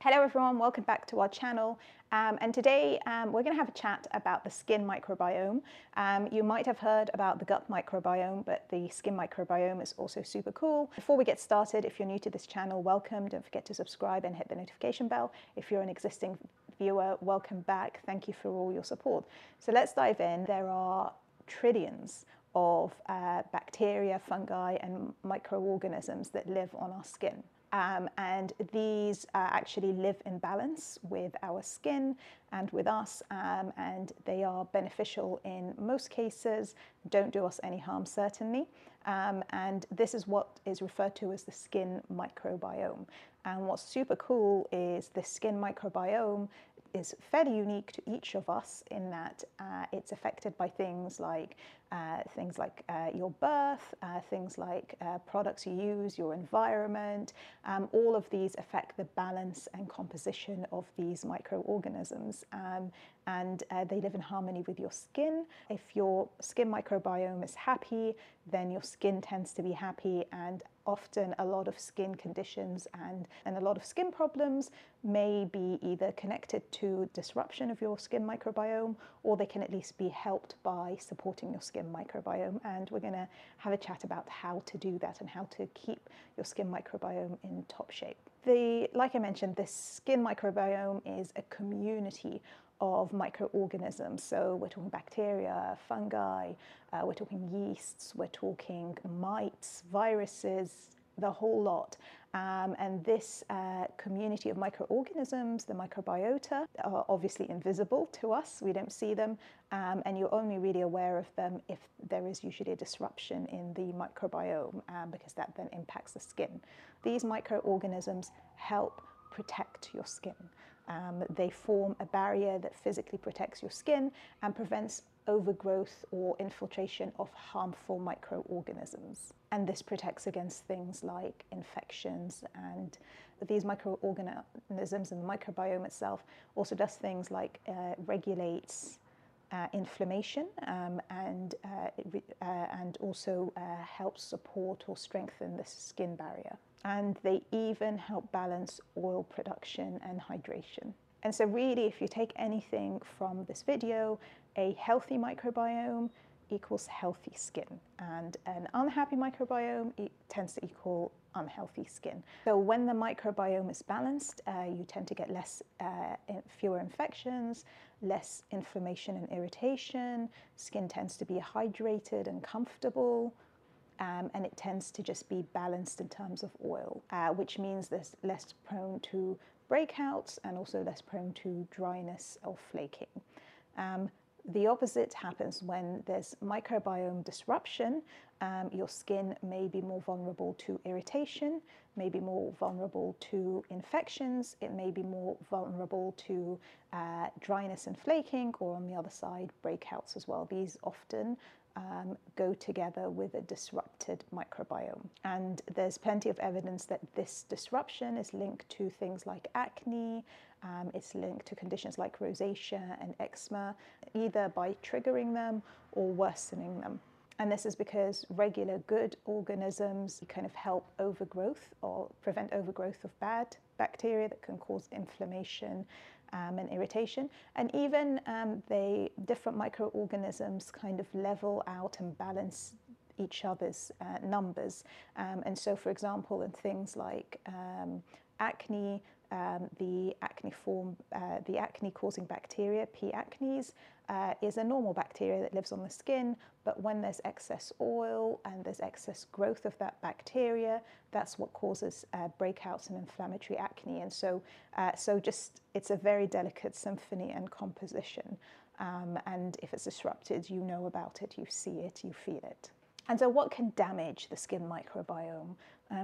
Hello everyone, welcome back to our channel. And today we're going to have a chat about the skin microbiome. You might have heard about the gut microbiome, but the skin microbiome is also super cool. Before we get started, if you're new to this channel, welcome. Don't forget to subscribe and hit the notification bell. If you're an existing viewer, welcome back. Thank you for all your support. So let's dive in. There are trillions of bacteria, fungi, and microorganisms that live on our skin. And these actually live in balance with our skin and with us, and they are beneficial in most cases, don't do us any harm certainly, and this is what is referred to as the skin microbiome. And what's super cool is the skin microbiome is fairly unique to each of us in that it's affected by things like your birth, things like products you use, your environment. All of these affect the balance and composition of these microorganisms, and they live in harmony with your skin. If your skin microbiome is happy, then your skin tends to be happy, and often a lot of skin conditions and a lot of skin problems may be either connected to disruption of your skin microbiome, or they can at least be helped by supporting your skin microbiome. And we're going to have a chat about how to do that and how to keep your skin microbiome in top shape. Like I mentioned, this skin microbiome is a community of microorganisms. So we're talking bacteria, fungi, we're talking yeasts, we're talking mites, viruses, the whole lot. And this community of microorganisms, the microbiota, are obviously invisible to us. We don't see them, and you're only really aware of them if there is usually a disruption in the microbiome, because that then impacts the skin. These microorganisms help protect your skin. They form a barrier that physically protects your skin and prevents overgrowth or infiltration of harmful microorganisms. And this protects against things like infections, and these microorganisms and the microbiome itself also does things like regulates inflammation, and also helps support or strengthen the skin barrier. And they even help balance oil production and hydration. And so really, if you take anything from this video, a healthy microbiome equals healthy skin, and an unhappy microbiome tends to equal unhealthy skin. So when the microbiome is balanced, you tend to get fewer infections, less inflammation and irritation, skin tends to be hydrated and comfortable, and it tends to just be balanced in terms of oil, which means there's less prone to breakouts and also less prone to dryness or flaking. The opposite happens when there's microbiome disruption. Your skin may be more vulnerable to irritation, may be more vulnerable to infections, it may be more vulnerable to dryness and flaking, or on the other side, breakouts as well. These often go together with a disrupted microbiome. And there's plenty of evidence that this disruption is linked to things like acne, it's linked to conditions like rosacea and eczema, either by triggering them or worsening them. And this is because regular good organisms kind of help overgrowth or prevent overgrowth of bad bacteria that can cause inflammation and irritation. And even the different microorganisms kind of level out and balance each other's numbers. And so, for example, in things like acne, the acne-causing bacteria, P. acnes, is a normal bacteria that lives on the skin, but when there's excess oil and there's excess growth of that bacteria, that's what causes breakouts and inflammatory acne. And so, it's a very delicate symphony and composition. And if it's disrupted, you know about it, you see it, you feel it. And so what can damage the skin microbiome?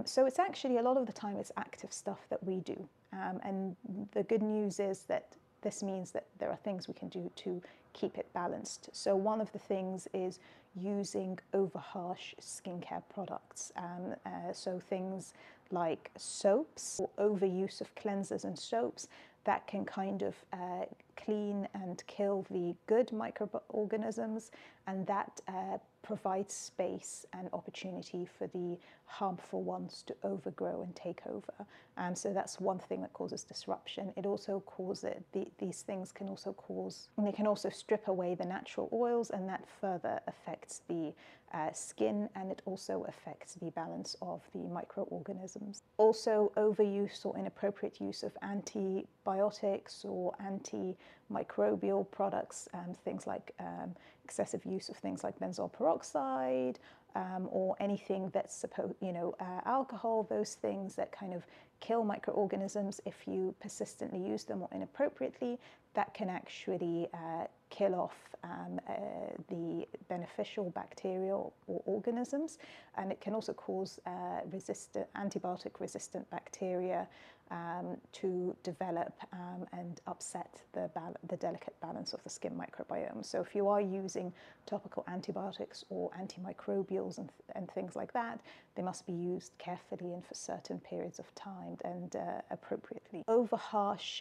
So it's actually, a lot of the time, it's active stuff that we do. And the good news is that this means that there are things we can do to keep it balanced. So one of the things is using over-harsh skincare products. So things like soaps, or overuse of cleansers and soaps, that can kind of clean and kill the good microorganisms, and that provides space and opportunity for the harmful ones to overgrow and take over. So that's one thing that causes disruption. It also causes, these things can also cause, and they can also strip away the natural oils, and that further affects the skin, and it also affects the balance of the microorganisms. Also, overuse or inappropriate use of antibiotics or antimicrobial products, things like excessive use of things like benzoyl peroxide, or anything that's supposed, alcohol, those things that kind of kill microorganisms. If you persistently use them or inappropriately, that can actually kill off the beneficial bacteria or organisms, and it can also cause antibiotic-resistant bacteria to develop and upset the delicate balance of the skin microbiome. So if you are using topical antibiotics or antimicrobials and things like that, they must be used carefully and for certain periods of time and appropriately. Over harsh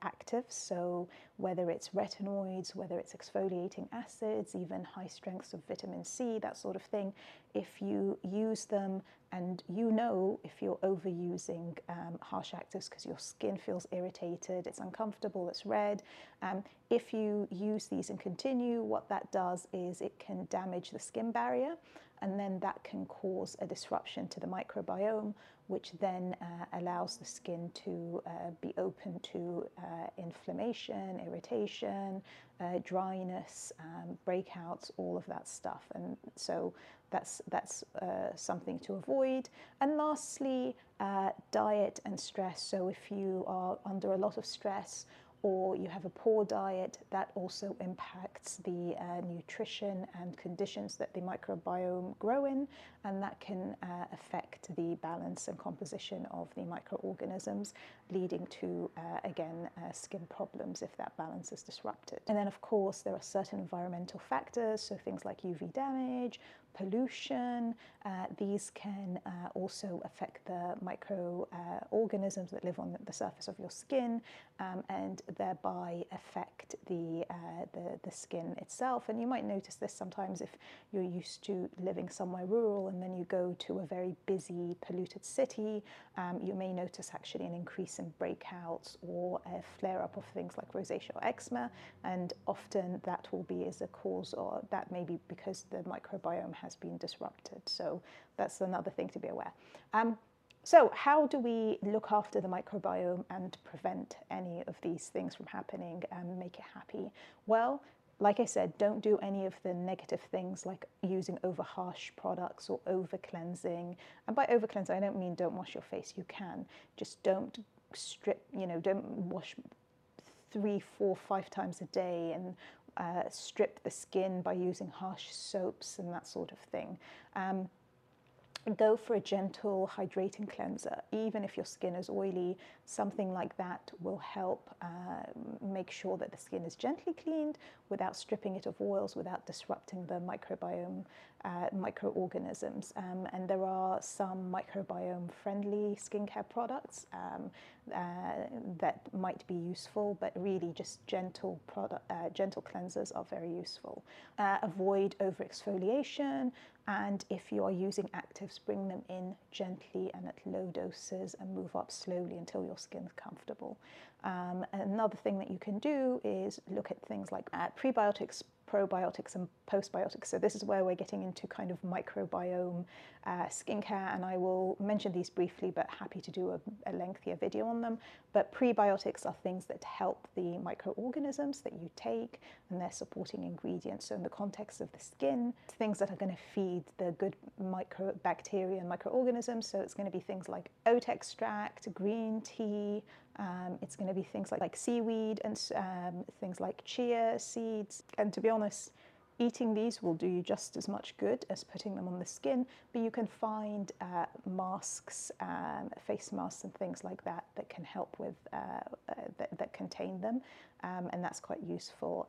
actives, so whether it's retinoids, whether it's exfoliating acids, even high strengths of vitamin C, that sort of thing, if you use them, and if you're overusing harsh actives because your skin feels irritated, it's uncomfortable, it's red, if you use these and continue, what that does is it can damage the skin barrier, and then that can cause a disruption to the microbiome, which then allows the skin to be open to inflammation, irritation, dryness, breakouts, all of that stuff. And so that's something to avoid. And lastly, diet and stress. So if you are under a lot of stress or you have a poor diet, that also impacts the nutrition and conditions that the microbiome grow in, and that can affect the balance and composition of the microorganisms, leading to, again, skin problems if that balance is disrupted. And then, of course, there are certain environmental factors, so things like UV damage, pollution, these can also affect the microorganisms that live on the surface of your skin, and thereby affect the skin itself. And you might notice this sometimes if you're used to living somewhere rural and then you go to a very busy, polluted city, you may notice actually an increase in breakouts or a flare-up of things like rosacea or eczema, and often that will be as a cause, or that may be because the microbiome has been disrupted. So that's another thing to be aware. So how do we look after the microbiome and prevent any of these things from happening and make it happy? Well, like I said, don't do any of the negative things like using over harsh products or over cleansing. And by over cleansing, I don't mean don't wash your face. You can. Just don't don't wash 3, 4, 5 times a day and strip the skin by using harsh soaps and that sort of thing. Go for a gentle hydrating cleanser. Even if your skin is oily, something like that will help make sure that the skin is gently cleaned without stripping it of oils, without disrupting the microbiome, microorganisms. And there are some microbiome-friendly skincare products that might be useful, but really just gentle cleansers are very useful. Avoid over-exfoliation, and if you are using actives, bring them in gently and at low doses and move up slowly until your skin's comfortable. Another thing that you can do is look at things like prebiotics, probiotics and postbiotics. So this is where we're getting into kind of microbiome skincare, and I will mention these briefly, but happy to do a lengthier video on them. But prebiotics are things that help the microorganisms that you take, and they're supporting ingredients. So in the context of the skin, things that are going to feed the good bacteria and microorganisms. So it's going to be things like oat extract, green tea, it's going to be things like seaweed and things like chia seeds. And to be honest, eating these will do you just as much good as putting them on the skin, but you can find masks, face masks and things like that that can help with, that contain them, and that's quite useful.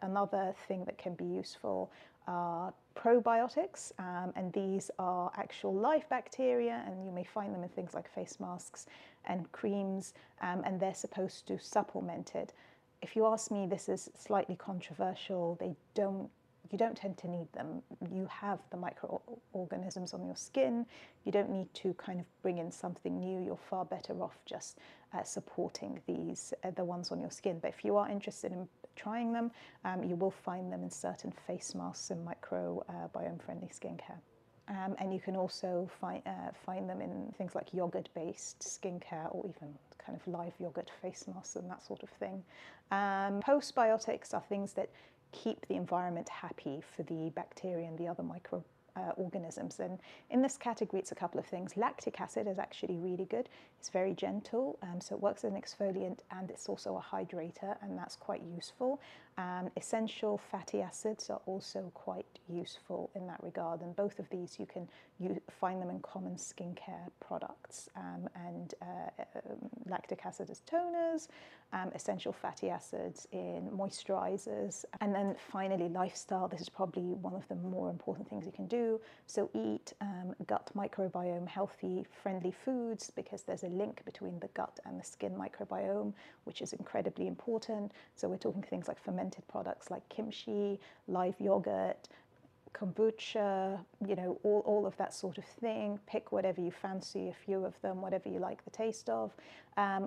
Another thing that can be useful are probiotics, and these are actual live bacteria, and you may find them in things like face masks and creams, and they're supposed to supplement it. If you ask me, this is slightly controversial. They don't you don't tend to need them. You have the microorganisms on your skin. You don't need to kind of bring in something new. You're far better off just supporting these, the ones on your skin. But if you are interested in trying them, you will find them in certain face masks and microbiome-friendly skincare. And you can also find them in things like yogurt-based skincare, or even kind of live yogurt face masks and that sort of thing. Postbiotics are things that keep the environment happy for the bacteria and the other microorganisms. And in this category, it's a couple of things. Lactic acid is actually really good. It's very gentle, so it works as an exfoliant, and it's also a hydrator, and that's quite useful. Essential fatty acids are also quite useful in that regard, and both of these you find them in common skincare products. Lactic acid as toners, essential fatty acids in moisturizers, and then finally lifestyle. This is probably one of the more important things you can do. So eat gut microbiome healthy, friendly foods, because there's a link between the gut and the skin microbiome, which is incredibly important. So we're talking things like fermented products like kimchi, live yogurt, kombucha, all of that sort of thing. Pick whatever you fancy, a few of them, whatever you like the taste of.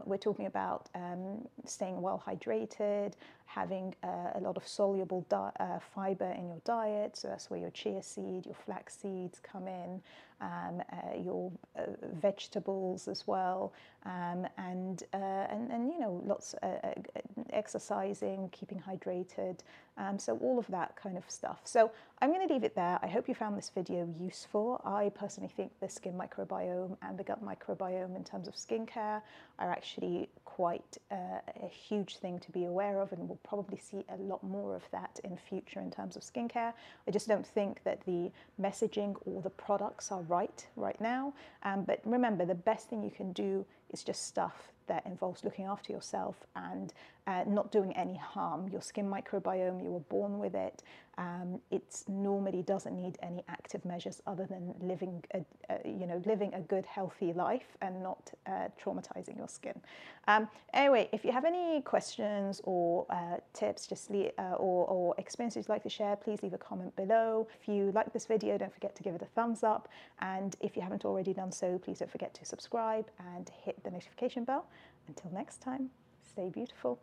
We're talking about staying well hydrated, having a lot of soluble fiber in your diet. So that's where your chia seed, your flax seeds come in, your vegetables as well, and lots exercising, keeping hydrated. So all of that kind of stuff. So I'm going to leave it there. I hope you found this video useful. I personally think the skin microbiome and the gut microbiome in terms of skincare are actually quite a huge thing to be aware of, and we'll probably see a lot more of that in future in terms of skincare. I just don't think that the messaging or the products are right now. But remember, the best thing you can do is just stuff that involves looking after yourself and not doing any harm. Your skin microbiome, you were born with it. It normally doesn't need any active measures other than living a good, healthy life and not traumatizing your skin. Anyway, if you have any questions or tips, or experiences you'd like to share, please leave a comment below. If you like this video, don't forget to give it a thumbs up. And if you haven't already done so, please don't forget to subscribe and hit the notification bell. Until next time, stay beautiful.